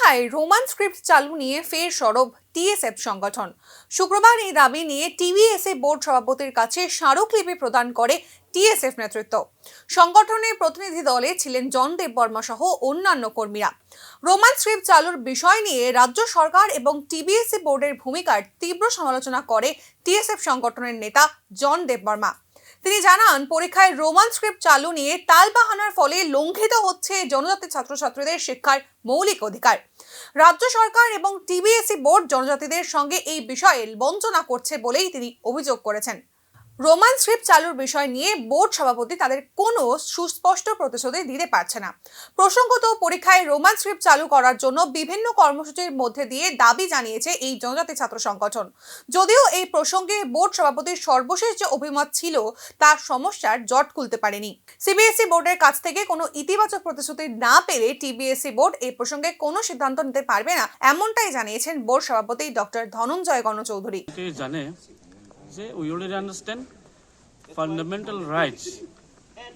পরীক্ষায় Roman script চালু নিয়ে ফের সরব টিএসএফ সংগঠন। শুক্রবার এই দাবি নিয়ে টিবিএসএ বোর্ড সভাপতির কাছে স্মারকলিপি প্রদান করে টিএসএফ নেতৃত্ব। সংগঠনের প্রতিনিধি দলে ছিলেন জন দেববর্মা সহ অন্যান্য কর্মীরা। রোমান স্ক্রিপ্ট চালুর বিষয় নিয়ে রাজ্য সরকার এবং টিবিএসএ বোর্ডের ভূমিকার তীব্র সমালোচনা করে টিএসএফ সংগঠনের নেতা জন দেববর্মা। তিনি জানান, পরীক্ষায় রোমান স্ক্রিপ্ট চালু নিয়ে তালবাহানার ফলে লঙ্ঘিত হচ্ছে জনজাতি ছাত্রছাত্রীদের শিক্ষার মৌলিক অধিকার। রাজ্য সরকার এবং টিবিএসই বোর্ড জনজাতিদের সঙ্গে এই বিষয়ে বঞ্চনা করছে বলেই তিনি অভিযোগ করেছেন। রোমান স্ক্রিপ্ট চালুর বিষয় নিয়ে বোর্ড সভাপতি তাদের কোনো সুস্পষ্ট প্রতিশ্রুতি দিতে পারছে না। প্রসঙ্গত, পরীক্ষায় রোমান স্ক্রিপ্ট চালু করার জন্য বিভিন্ন কর্মসূচির মধ্যে দিয়ে দাবি জানিয়েছে এই জনজাতি ছাত্র সংগঠন। যদিও এই প্রসঙ্গে বোর্ড সভাপতির সর্বশেষ যে অভিমত ছিল তার সমস্যার জট খুলতে পারেনি। সিবিএসই বোর্ডের কাছ থেকে কোনো ইতিবাচক প্রতিশ্রুতি না পেলে টিবিএসই বোর্ড এই প্রসঙ্গে কোনো সিদ্ধান্ত নিতে পারবে না, এমনটাই জানিয়েছেন বোর্ড সভাপতি doctor Dhananjay Ganchoudhury. We already understand fundamental rights.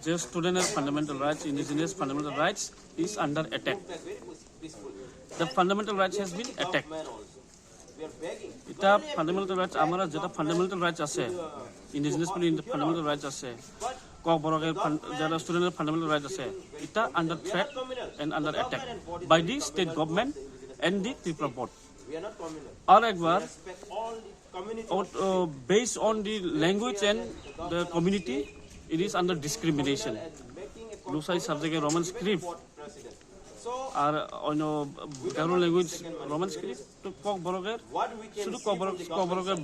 The students' fundamental rights, indigenous fundamental rights is under attack. The fundamental rights has been attacked. Ita fundamental rights amara jeta fundamental rights ase, indigenous fundamental rights ase, kok boroger jara students' fundamental rights ase, ita under threat and under attack by the state government and the Tripura board. Or ekbar based on the language and the community, it is under discrimination. Lusai subject Roman script or Garo language Roman script to kok boroger, sudu kok boroger